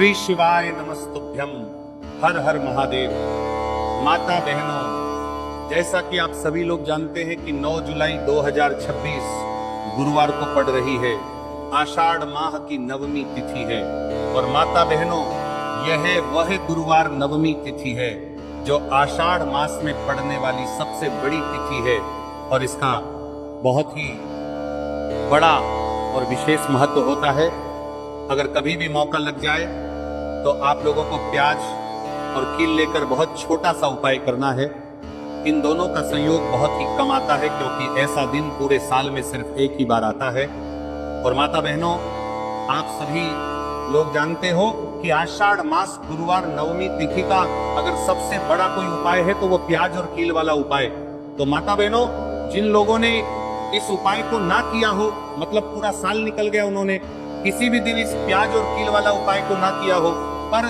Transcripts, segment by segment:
श्री शिवाय नमस्तुभ्यम। हर हर महादेव। माता बहनों, जैसा कि आप सभी लोग जानते हैं कि 9 जुलाई 2026 गुरुवार को पड़ रही है। आषाढ़ माह की नवमी तिथि है और माता बहनों, यह वह गुरुवार नवमी तिथि है जो आषाढ़ मास में पड़ने वाली सबसे बड़ी तिथि है और इसका बहुत ही बड़ा और विशेष महत्व होता है। अगर कभी भी मौका लग जाए तो आप लोगों को प्याज और कील लेकर बहुत छोटा सा उपाय करना है। इन दोनों का संयोग बहुत ही कम आता है क्योंकि ऐसा दिन पूरे साल में सिर्फ एक ही बार आता है। और माता बहनों, आप सभी लोग जानते हो कि आषाढ़ मास गुरुवार नवमी तिथि का अगर सबसे बड़ा कोई उपाय है तो वो प्याज और कील वाला उपाय। तो माता बहनों, जिन लोगों ने इस उपाय को ना किया हो, मतलब पूरा साल निकल गया, उन्होंने किसी भी दिन इस प्याज और कील वाला उपाय को ना किया हो, पर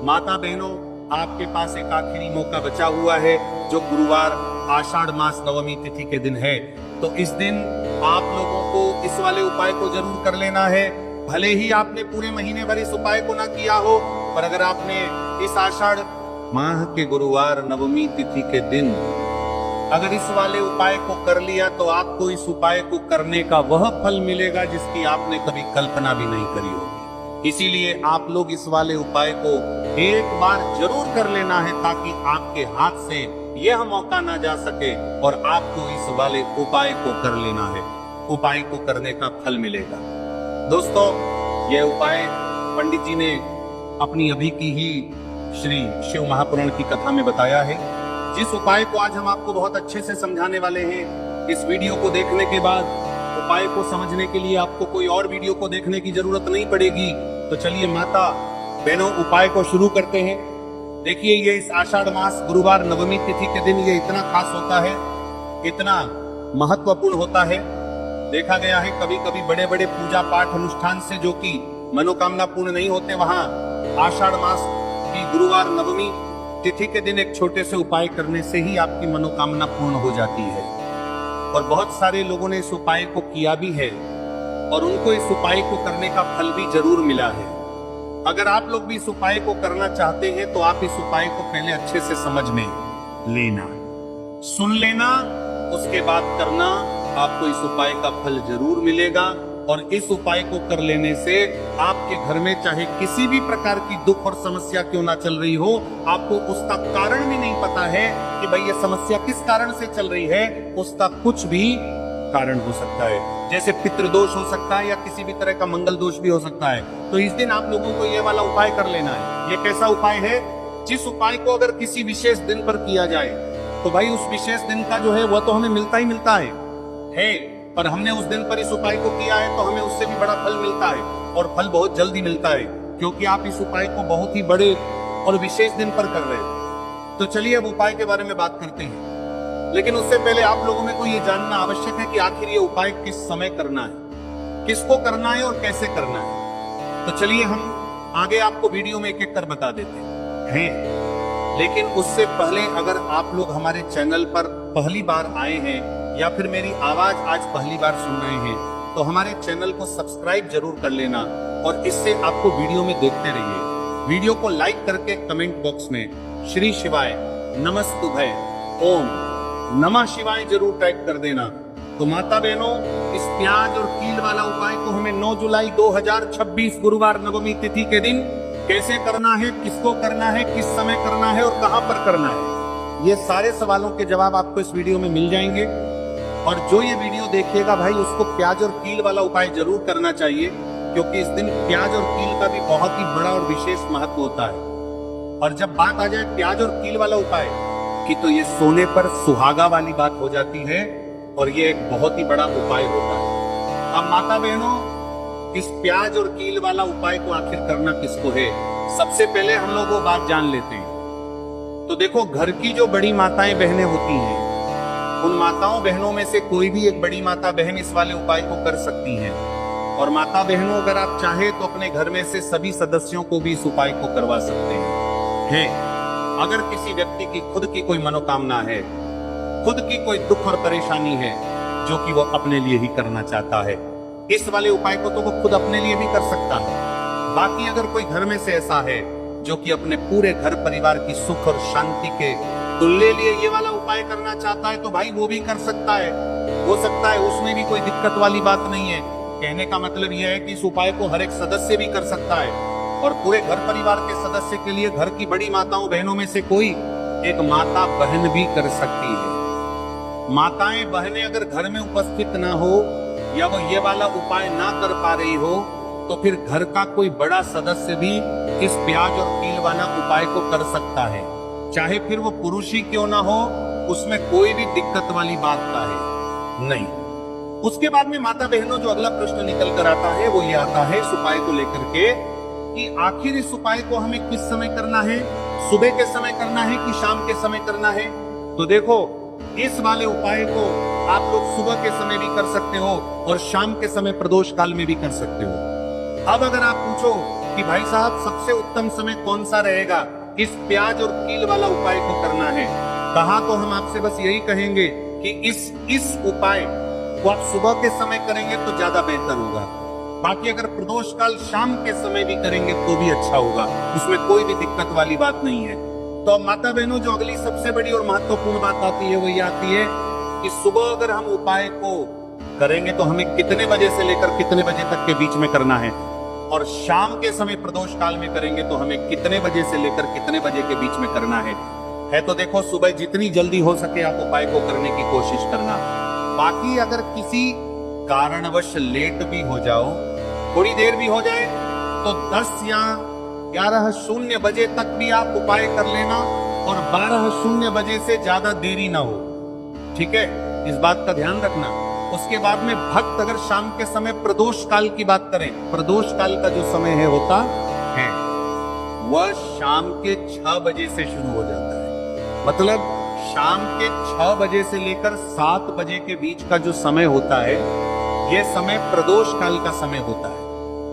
माता बहनों आपके पास एक आखिरी मौका बचा हुआ है जो गुरुवार आषाढ़ मास नवमी तिथि के दिन है। तो इस दिन आप लोगों को इस वाले उपाय को जरूर कर लेना है। भले ही आपने पूरे महीने भर इस उपाय को ना किया हो, पर अगर आपने इस आषाढ़ माह के गुरुवार नवमी तिथि के दिन अगर इस वाले उपाय को कर लिया तो आपको इस उपाय को करने का वह फल मिलेगा जिसकी आपने कभी कल्पना भी नहीं करी होगी। इसीलिए आप लोग इस वाले उपाय को एक बार जरूर कर लेना है ताकि आपके हाथ से यह मौका ना जा सके और आपको इस वाले उपाय को कर लेना है। उपाय को करने का फल मिलेगा। दोस्तों, यह उपाय पंडित जी ने अपनी अभी की ही श्री शिव महापुराण की कथा में बताया है। जिस उपाय को आज हम आपको बहुत अच्छे से समझाने वाले हैं, इस वीडियो को देखने के बाद उपाय को समझने के लिए आपको कोई और वीडियो को देखने की जरूरत नहीं पड़ेगी। तो चलिए माता बहनों, उपाय को शुरू करते हैं। देखिए, ये इस आषाढ़ मास गुरुवार नवमी तिथि के दिन ये इतना खास होता है, इतना महत्वपूर्ण होता है। देखा गया है कभी कभी बड़े बड़े पूजा पाठ अनुष्ठान से जो कि मनोकामना पूर्ण नहीं होते, वहां आषाढ़ मास की गुरुवार नवमी तिथि के दिन एक छोटे से उपाय करने से ही आपकी मनोकामना पूर्ण हो जाती है। और बहुत सारे लोगों ने इस उपाय को किया भी है और उनको इस उपाय को करने का फल भी जरूर मिला है। अगर आप लोग भी इस उपाय को करना चाहते हैं तो आप इस उपाय को पहले अच्छे से समझ में लेना, सुन लेना, उसके बाद करना। आपको इस उपाय का फल जरूर मिलेगा और इस उपाय को कर लेने से आपके घर में चाहे किसी भी प्रकार की दुख और समस्या क्यों ना चल रही हो, आपको उसका कारण भी नहीं पता है कि भाई ये समस्या किस कारण से चल रही है, उसका कुछ भी कारण हो सकता है। जैसे पितृदोष हो सकता है या किसी भी तरह का मंगल दोष भी हो सकता है। तो इस दिन आप लोगों को ये वाला उपाय कर लेना है। ये कैसा उपाय है? जिस उपाय को अगर किसी विशेष दिन पर किया जाए तो भाई उस विशेष दिन का जो है वह तो हमें मिलता ही मिलता है, पर हमने उस दिन पर इस उपाय को किया है तो हमें उससे भी बड़ा फल मिलता है और फल बहुत जल्दी मिलता है क्योंकि आप इस उपाय को बहुत ही बड़े और विशेष दिन पर कर रहे हैं। तो चलिए अब उपाय के बारे में बात करते हैं, लेकिन उससे पहले आप लोगों को ये जानना आवश्यक है कि आखिर ये उपाय किस समय करना है, किसको करना है और कैसे करना है। तो चलिए हम आगे आपको वीडियो में एक एक कर बता देते हैं। लेकिन उससे पहले अगर आप लोग हमारे चैनल पर पहली बार आए हैं या फिर मेरी आवाज आज पहली बार सुन रहे हैं तो हमारे चैनल को सब्सक्राइब जरूर कर लेना और इससे आपको वीडियो में देखते रहिए। वीडियो को लाइक करके कमेंट बॉक्स में श्री शिवाय नमस्तुभय ओम नमः शिवाय जरूर टाइप कर देना। तो माता बहनों, इस प्याज और कील वाला उपाय को हमें 9 जुलाई 2026 गुरुवार नवमी तिथि के दिन कैसे करना है, किसको करना है, किस समय करना है और कहां पर करना है, ये सारे सवालों के जवाब आपको इस वीडियो में मिल जाएंगे। और जो ये वीडियो देखेगा भाई उसको प्याज और कील वाला उपाय जरूर करना चाहिए क्योंकि इस दिन प्याज और कील का भी बहुत ही बड़ा और विशेष महत्व होता है। और जब बात आ जाए प्याज और कील वाला उपाय की तो ये सोने पर सुहागा वाली बात हो जाती है और ये एक बहुत ही बड़ा उपाय होता है। अब माता बहनों, इस प्याज और कील वाला उपाय को आखिर करना किसको है, सबसे पहले हम लोग वो बात जान लेते हैं। तो देखो, घर की जो बड़ी माताएं बहनें होती हैं, उन माताओं बहनों में से कोई भी एक बड़ी माता बहन इस वाले उपाय को कर सकती हैं। और माता बहनों, अगर आप चाहे तो अपने घर में से सभी सदस्यों को भी इस उपाय को करवा सकते हैं। अगर किसी व्यक्ति की खुद की कोई मनोकामना है, खुद की कोई दुख और परेशानी है जो कि वो अपने लिए ही करना चाहता है, इस वाले उपाय को तो वो खुद अपने लिए भी कर सकता है। बाकी अगर कोई घर में से ऐसा है जो कि अपने पूरे घर परिवार की सुख और शांति के तुल्य लिए ये वाला उपाय करना चाहता है तो भाई वो भी कर सकता है, हो सकता है, उसमें भी कोई दिक्कत वाली बात नहीं है। कहने का मतलब यह है कि इस उपाय को हर एक सदस्य भी कर सकता है और पूरे घर परिवार के सदस्य के लिए घर की बड़ी माताओं बहनों में से कोई एक माता बहन भी कर सकती है। माताएं बहनें अगर घर में उपस्थित ना हो या वो ये वाला उपाय ना कर पा रही हो तो फिर घर का कोई बड़ा सदस्य भी इस प्याज और तिल वाला उपाय को कर सकता है, चाहे फिर वो पुरुष ही क्यों ना हो, उसमें कोई भी दिक्कत वाली बात का है नहीं। उसके बाद में माता बहनों जो अगला प्रश्न निकल कर आता है वो ये आता है इस उपाय को लेकर के कि आखिर इस उपाय को हमें किस समय करना है, सुबह के समय करना है कि शाम के समय करना है। तो देखो, इस वाले उपाय को आप लोग सुबह के समय भी कर सकते हो और शाम के समय प्रदोष काल में भी कर सकते हो। अब अगर आप पूछो कि भाई साहब सबसे उत्तम समय कौन सा रहेगा इस प्याज और कील वाला उपाय को करना है, कहा तो हम आपसे बस यही कहेंगे कि इस उपाय को आप सुबह के समय करेंगे तो ज्यादा बेहतर होगा। बाकी अगर प्रदोष काल शाम के समय भी करेंगे तो भी अच्छा होगा, उसमें कोई भी दिक्कत वाली बात नहीं है। तो अब माता बहनों जो अगली सबसे बड़ी और महत्वपूर्ण बात आती है वो ये आती है कि सुबह अगर हम उपाय को करेंगे तो हमें कितने बजे से लेकर कितने बजे तक के बीच में करना है, और शाम के समय प्रदोष काल में करेंगे तो हमें कितने बजे से लेकर कितने बजे के बीच में करना है। तो देखो, सुबह जितनी जल्दी हो सके आप उपाय को करने की कोशिश करना। बाकी अगर किसी कारणवश लेट भी हो जाओ, थोड़ी देर भी हो जाए, तो 10 या 11:00 बजे तक भी आप उपाय कर लेना और 12:00 बजे से ज्यादा देरी ना हो, ठीक है, इस बात का ध्यान रखना। उसके बाद में भक्त अगर शाम के समय प्रदोष काल की बात करें, प्रदोष काल का जो समय है होता है वह शाम के 6 बजे से शुरू हो जाता है। मतलब शाम के 6 बजे से लेकर 7 बजे के बीच का जो समय होता है यह समय प्रदोष काल का समय होता है।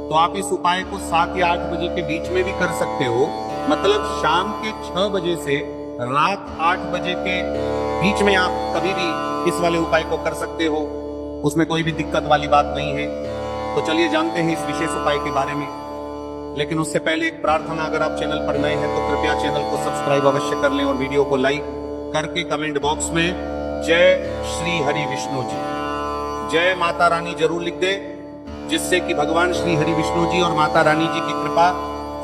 तो आप इस उपाय को 7 या 8 बजे के बीच में भी कर सकते हो। मतलब शाम के 6 बजे से रात 8 बजे के बीच में आप कभी भी इस वाले उपाय को कर सकते हो, उसमें कोई भी दिक्कत वाली बात नहीं है। तो चलिए जानते हैं इस विशेष उपाय के बारे में। लेकिन उससे पहले एक प्रार्थना, अगर आप चैनल पर नए हैं तो कृपया चैनल को सब्सक्राइब अवश्य कर लें और वीडियो को लाइक करके कमेंट बॉक्स में जय श्री हरि विष्णु जी, जय माता रानी जरूर लिख दे, जिससे कि भगवान श्री हरि विष्णु जी और माता रानी जी की कृपा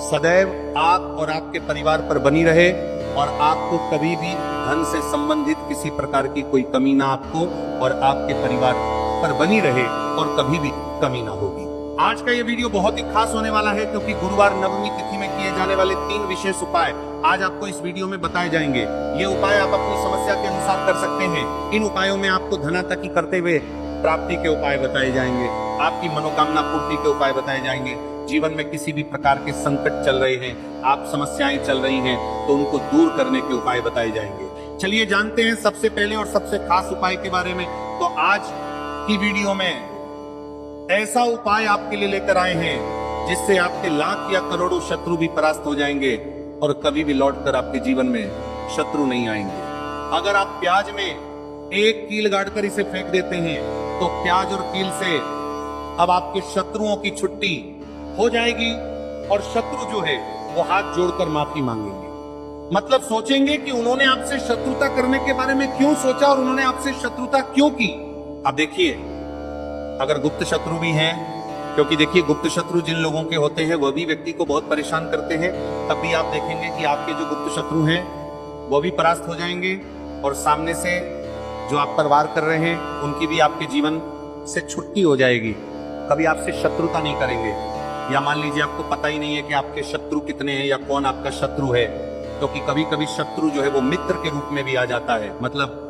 सदैव आप और आपके परिवार पर बनी रहे और आपको कभी भी धन से संबंधित किसी प्रकार की कोई कमी ना आपको और आपके परिवार पर बनी रहे और कभी भी कमी ना होगी। आज का ये वीडियो बहुत ही खास होने वाला है क्योंकि गुरुवार नवमी तिथि में किए जाने वाले 3 विशेष उपाय आज आपको इस वीडियो में बताए जाएंगे। ये उपाय आप अपनी समस्या के अनुसार कर सकते हैं। इन उपायों में आपको धनातकी करते हुए प्राप्ति के उपाय बताए जाएंगे, आपकी मनोकामना पूर्ति के उपाय बताए जाएंगे। जीवन में किसी भी प्रकार के संकट चल रहे हैं, आप समस्याएं चल रही हैं तो उनको दूर करने के उपाय बताए जाएंगे। चलिए जानते हैं सबसे पहले और सबसे खास उपाय के बारे में। तो आज की वीडियो में ऐसा उपाय आपके लिए लेकर आए हैं जिससे आपके लाख या करोड़ों शत्रु भी परास्त हो जाएंगे और कभी भी लौटकर आपके जीवन में शत्रु नहीं आएंगे। अगर आप प्याज में एक कील गाड़कर इसे फेंक देते हैं तो प्याज और कील से अब आपके शत्रुओं की छुट्टी हो जाएगी और शत्रु जो है वो हाथ जोड़कर माफी मांगेंगे। मतलब सोचेंगे कि उन्होंने आपसे शत्रुता करने के बारे में क्यों सोचा और उन्होंने आपसे शत्रुता क्यों की। अब देखिए, अगर गुप्त शत्रु भी हैं, क्योंकि देखिए गुप्त शत्रु जिन लोगों के होते हैं वह भी व्यक्ति को बहुत परेशान करते हैं, तब भी आप देखेंगे कि आपके जो गुप्त शत्रु हैं वो भी परास्त हो जाएंगे और सामने से जो आप पर वार कर रहे हैं उनकी भी आपके जीवन से छुट्टी हो जाएगी, कभी आपसे शत्रुता नहीं करेंगे। या मान लीजिए आपको पता ही नहीं है कि आपके शत्रु कितने हैं या कौन आपका शत्रु है, क्योंकि कभी कभी शत्रु जो है वो मित्र के रूप में भी आ जाता है। मतलब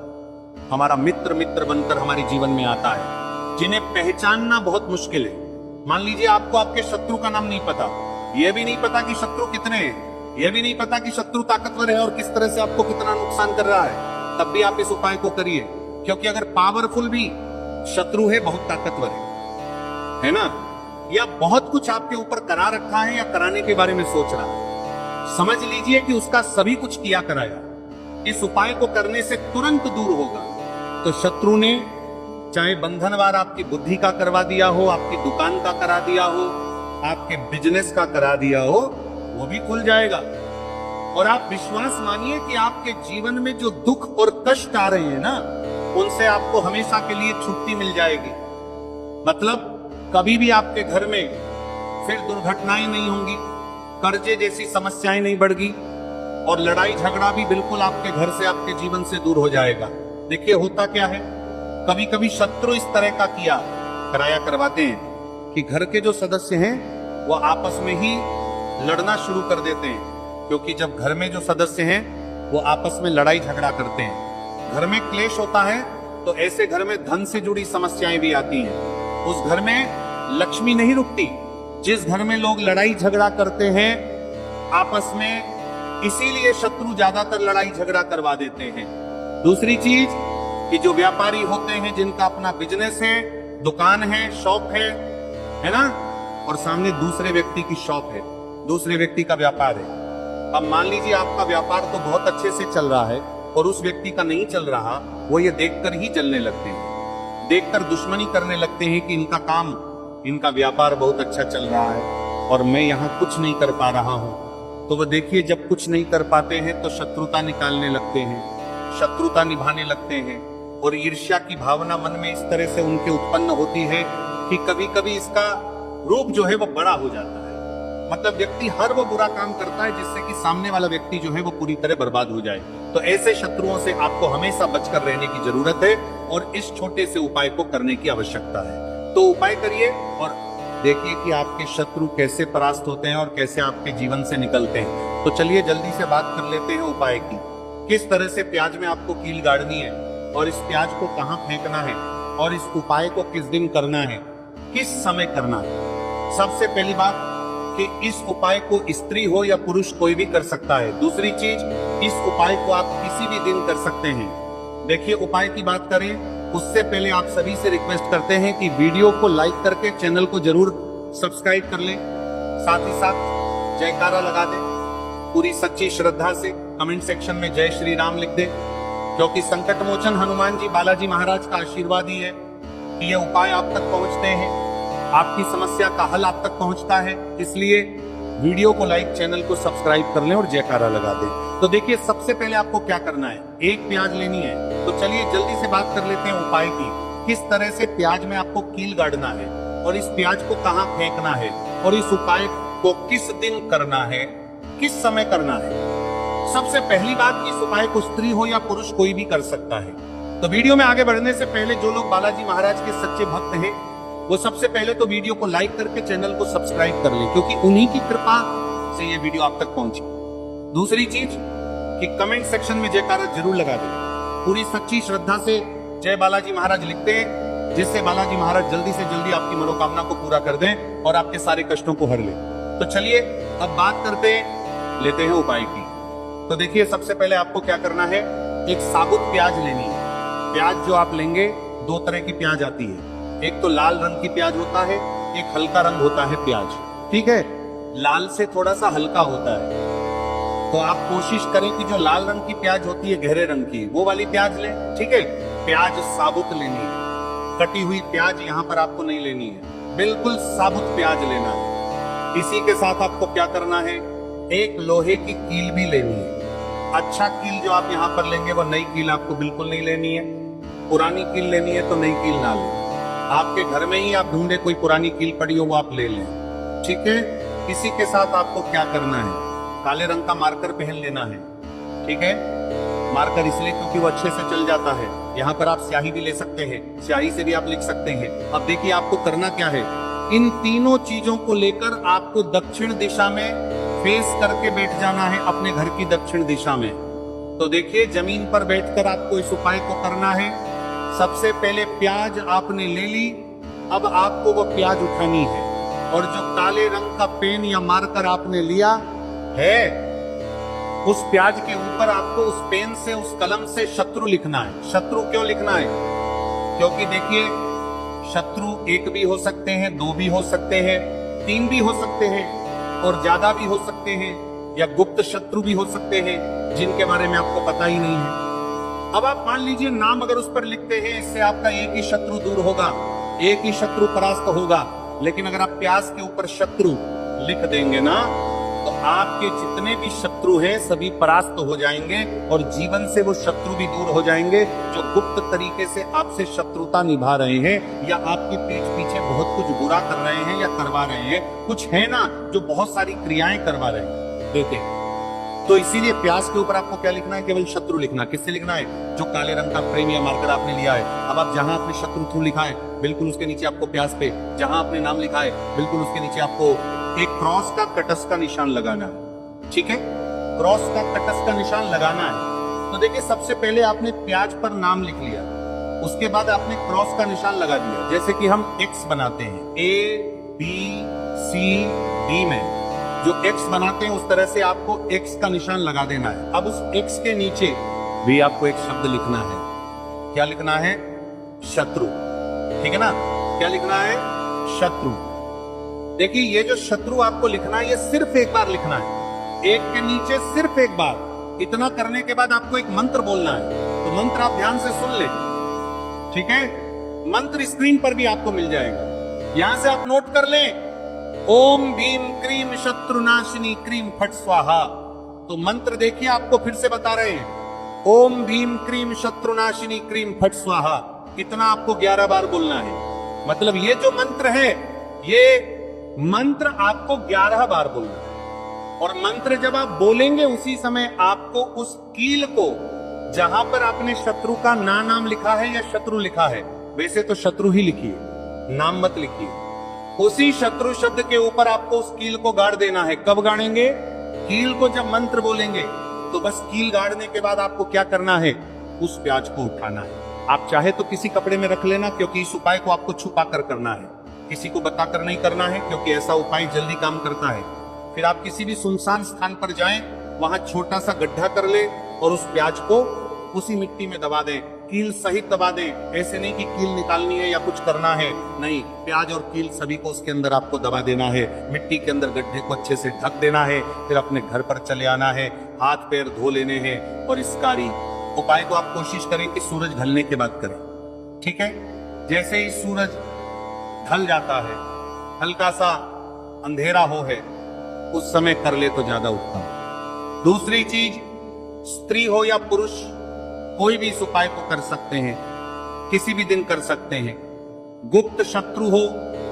हमारा मित्र बनकर हमारे जीवन में आता है, जिन्हें पहचानना बहुत मुश्किल है। मान लीजिए आपको आपके शत्रु का नाम नहीं पता, यह भी नहीं पता कि शत्रु कितने हैं, यह भी नहीं पता कि शत्रु ताकतवर है और किस तरह से आपको कितना नुकसान कर रहा है, तब भी आप इस उपाय को करिए। क्योंकि अगर पावरफुल भी शत्रु है, बहुत ताकतवर है ना, या बहुत कुछ आपके ऊपर करा रखा है या कराने के बारे में सोच रहा है, समझ लीजिए कि उसका सभी कुछ किया कराया इस उपाय को करने से तुरंत दूर होगा। तो शत्रु ने चाहे बंधनवार आपकी बुद्धि का करवा दिया हो, आपकी दुकान का करा दिया हो, आपके बिजनेस का करा दिया हो वो भी खुल जाएगा। और आप विश्वास मानिए कि आपके जीवन में जो दुख और कष्ट आ रहे हैं ना, उनसे आपको हमेशा के लिए छुट्टी मिल जाएगी। मतलब कभी भी आपके घर में फिर दुर्घटनाएं नहीं होंगी, कर्जे जैसी समस्याएं नहीं बढ़गी, और लड़ाई झगड़ा भी बिल्कुल आपके घर से, आपके जीवन से दूर हो जाएगा। देखिए होता क्या है, कभी कभी शत्रु इस तरह का कराया करवाते हैं कि घर के जो सदस्य हैं वो आपस में ही लड़ना शुरू कर देते हैं। क्योंकि जब घर में जो सदस्य हैं वो आपस में लड़ाई झगड़ा करते हैं, घर में क्लेश होता है, तो ऐसे घर में धन से जुड़ी समस्याएं भी आती हैं। उस घर में लक्ष्मी नहीं रुकती। जिस घर में लोग लड़ाई झगड़ा करते हैं आपस में, इसीलिए शत्रु ज्यादातर लड़ाई झगड़ा करवा देते हैं। दूसरी चीज कि जो व्यापारी होते हैं, जिनका अपना बिजनेस है, दुकान है, शॉप है ना, और सामने दूसरे व्यक्ति की शॉप है, दूसरे व्यक्ति का व्यापार है। अब मान लीजिए आपका व्यापार तो बहुत अच्छे से चल रहा है और उस व्यक्ति का नहीं चल रहा, वो ये देखकर ही जलने लगते हैं, देखकर दुश्मनी करने लगते हैं कि इनका काम, इनका व्यापार बहुत अच्छा चल रहा है और मैं यहाँ कुछ नहीं कर पा रहा हूँ। तो वो देखिए, जब कुछ नहीं कर पाते हैं तो शत्रुता निकालने लगते हैं, शत्रुता निभाने लगते हैं, और ईर्ष्या की भावना मन में इस तरह से उनके उत्पन्न होती है कि कभी कभी इसका रूप जो है वो बड़ा हो जाता है। मतलब व्यक्ति हर वो बुरा काम करता है जिससे कि सामने वाला व्यक्ति जो है वो पूरी तरह बर्बाद हो जाए। तो ऐसे शत्रुओं से आपको हमेशा बचकर रहने की जरूरत है और इस छोटे से उपाय को करने की आवश्यकता है। तो उपाय करिए और देखिए कि आपके शत्रु कैसे परास्त होते हैं और कैसे आपके जीवन से निकलते हैं। तो चलिए जल्दी से बात कर लेते हैं उपाय की। किस तरह से प्याज में आपको कील गाड़नी है और इस प्याज को कहाँ फेंकना है और इस उपाय को किस दिन करना है, किस समय करना है। सबसे पहली बात कि इस उपाय को स्त्री हो या पुरुष कोई भी कर सकता है। दूसरी चीज, इस उपाय को आप किसी भी दिन कर सकते हैं। देखिए उपाय की बात करें उससे पहले आप सभी से रिक्वेस्ट करते हैं कि वीडियो को लाइक करके चैनल को जरूर सब्सक्राइब कर लें, साथ ही साथ जयकारा लगा दें। पूरी सच्ची श्रद्धा से कमेंट सेक्शन में जय श्री राम लिख दें, क्योंकि संकट मोचन हनुमान जी बालाजी महाराज का आशीर्वाद ही है कि ये उपाय आप तक पहुंचते हैं, आपकी समस्या का हल आप तक पहुंचता है। इसलिए वीडियो को लाइक, चैनल को सब्सक्राइब कर लें और जयकारा लगा दें। तो देखिए सबसे पहले आपको क्या करना है, एक प्याज लेनी है। तो चलिए जल्दी से बात कर लेते हैं उपाय की, किस तरह से प्याज में आपको कील गाड़ना है और इस प्याज को कहाँ फेंकना है और इस उपाय को किस दिन करना है, किस समय करना है। सबसे पहली बात, इस उपाय को स्त्री हो या पुरुष कोई भी कर सकता है। तो वीडियो में आगे बढ़ने से पहले जो लोग बालाजी महाराज के सच्चे भक्त हैं वो सबसे पहले तो वीडियो को लाइक करके चैनल को सब्सक्राइब कर लें, क्योंकि उन्हीं की कृपा से ये वीडियो आप तक पहुंची। दूसरी चीज कि कमेंट सेक्शन में जयकारा जरूर लगा दें, पूरी सच्ची श्रद्धा से जय बालाजी महाराज लिखते हैं, जिससे बालाजी महाराज जल्दी से जल्दी आपकी मनोकामना को पूरा कर दें और आपके सारे कष्टों को हर लें। तो चलिए अब बात करते लेते हैं उपाय की। तो देखिए सबसे पहले आपको क्या करना है, एक साबुत प्याज लेनी है। प्याज जो आप लेंगे, दो तरह की प्याज आती है, एक तो लाल रंग की प्याज होता है, एक हल्का रंग होता है प्याज, ठीक है। लाल से थोड़ा सा हल्का होता है, तो आप कोशिश करें कि जो लाल रंग की प्याज होती है, गहरे रंग की, वो वाली प्याज लें, ठीक है। प्याज साबुत लेनी है, कटी हुई प्याज यहाँ पर आपको नहीं लेनी है, बिल्कुल साबुत प्याज लेना है। इसी के साथ आपको क्या करना है, एक लोहे की कील भी लेनी है। अच्छा कील जो आप यहाँ पर लेंगे वो नई कील आपको बिल्कुल नहीं लेनी है, पुरानी कील लेनी है तो नई कील ना लें। आपके घर में ही आप ढूंढे कोई पुरानी कील पड़ी हो वो आप ले लें, ठीक है। इसी के साथ आपको क्या करना है, काले रंग का मार्कर पहन लेना है, ठीक है। मार्कर इसलिए क्योंकि वो अच्छे से चल जाता है। यहाँ पर आप स्याही भी ले सकते हैं, स्याही से भी आप लिख सकते हैं। अब देखिए आपको करना क्या है, इन तीनों चीजों को लेकर आपको दक्षिण दिशा में फेस करके बैठ जाना है, अपने घर की दक्षिण दिशा में। तो देखिए जमीन पर बैठकर आपको इस उपाय को करना है। सबसे पहले प्याज आपने ले ली, अब आपको वो प्याज उठानी है और जो काले रंग का पेन या मार्कर आपने लिया है, उस प्याज के ऊपर आपको उस पेन से, उस कलम से शत्रु लिखना है। शत्रु क्यों लिखना है, क्योंकि देखिए शत्रु एक भी हो सकते हैं, दो भी हो सकते हैं, तीन भी हो सकते हैं और ज्यादा भी हो सकते हैं, या गुप्त शत्रु भी हो सकते हैं जिनके बारे में आपको पता ही नहीं है। अब आप मान लीजिए नाम अगर उस पर लिखते हैं, इससे आपका एक ही शत्रु दूर होगा, एक ही शत्रु परास्त होगा। लेकिन अगर आप प्याज के ऊपर शत्रु लिख देंगे ना, तो आपके जितने भी शत्रु हैं सभी परास्त हो जाएंगे और जीवन से वो शत्रु भी दूर हो जाएंगे जो गुप्त तरीके से आपसे शत्रुता निभा रहे हैं या आपकी पीठ पीछे बहुत कुछ बुरा कर रहे हैं या करवा रहे हैं। कुछ है ना जो बहुत सारी क्रियाएं करवा रहे हैं देते। तो इसीलिए प्याज के ऊपर आपको क्या लिखना है? केवल शत्रु लिखना। किससे लिखना है? जो काले रंग का फ्रेम या मार्कर आपने लिया है। अब आप जहां आपने शत्रु थ्रू लिखा है बिल्कुल उसके नीचे आपको प्याज पे, जहां आपने नाम लिखा है बिल्कुल उसके नीचे आपको एक क्रॉस का कटस का निशान लगाना है। ठीक है, क्रॉस का कटस का निशान लगाना है। तो देखिए सबसे पहले आपने प्याज पर नाम लिख लिया, उसके बाद आपने क्रॉस का निशान लगा दिया। जैसे कि हम एक्स बनाते हैं, A B C D में जो एक्स बनाते हैं उस तरह से आपको एक्स का निशान लगा देना है। अब उस एक्स के नीचे भी आपको एक शब्द लिखना है। क्या लिखना है? शत्रु। ठीक है ना? क्या लिखना है? शत्रु। देखिए ये जो शत्रु आपको लिखना है ये सिर्फ एक बार लिखना है, एक के नीचे सिर्फ एक बार। इतना करने के बाद आपको एक मंत्र बोलना है। तो मंत्र आप ध्यान से सुन ले, ठीक है? मंत्र स्क्रीन पर भी आपको मिल जाएगा, यहां से आप नोट कर लें। ओम भीम क्रीम शत्रुनाशिनी क्रीम फट स्वाहा। तो मंत्र देखिए आपको फिर से बता रहे हैं, ओम भीम क्रीम शत्रुनाशिनी क्रीम फट स्वाहा। कितना आपको 11 बार बोलना है। मतलब ये जो मंत्र है ये मंत्र आपको 11 बार बोलना है। और मंत्र जब आप बोलेंगे उसी समय आपको उस कील को जहां पर आपने शत्रु का नाम लिखा है या शत्रु लिखा है, वैसे तो शत्रु ही लिखिए, नाम मत लिखिए, उसी शत्रु शब्द के ऊपर आपको उस कील को गाड़ देना है। कब गाड़ेंगे? कील को जब मंत्र बोलेंगे। तो बस कील गाड़ने के बाद आपको क्या करना है? उस प्याज को उठाना है। आप चाहे तो किसी कपड़े में रख लेना, क्योंकि इस उपाय को आपको छुपा कर करना है, किसी को बताकर नहीं करना है, क्योंकि ऐसा उपाय जल्दी काम करता है। फिर आप किसी भी सुनसान स्थान पर जाएं, वहां छोटा सा गड्ढा कर ले और उस प्याज को उसी मिट्टी में दबा दें, कील सहित दबा दें। ऐसे नहीं कि कील निकालनी है या कुछ करना है, नहीं, प्याज और कील सभी को उसके अंदर आपको दबा देना है। मिट्टी के अंदर गड्ढे को अच्छे से ढक देना है। फिर अपने घर पर चले आना है, हाथ पैर धो लेने हैं। और इस कार्य उपाय को आप कोशिश करें कि सूरज ढलने के बाद करें। ठीक है? जैसे ही सूरज ढल जाता है, हल्का सा अंधेरा हो है, उस समय कर ले तो ज्यादा उत्तम। दूसरी चीज, स्त्री हो या पुरुष कोई भी इस उपाय को कर सकते हैं, किसी भी दिन कर सकते हैं। गुप्त शत्रु हो,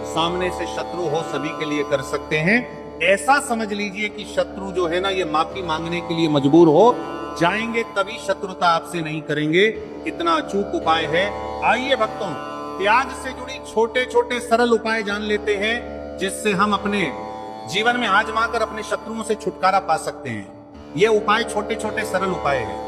सामने से शत्रु हो, सभी के लिए कर सकते हैं। ऐसा समझ लीजिए कि शत्रु जो है ना ये माफी मांगने के लिए मजबूर हो जाएंगे, तभी शत्रुता आपसे नहीं करेंगे। इतना अचूक उपाय है। आइए भक्तों, प्याज से जुड़ी छोटे छोटे सरल उपाय जान लेते हैं, जिससे हम अपने जीवन में आजमा कर अपने शत्रुओं से छुटकारा पा सकते हैं। ये उपाय छोटे छोटे सरल उपाय हैं।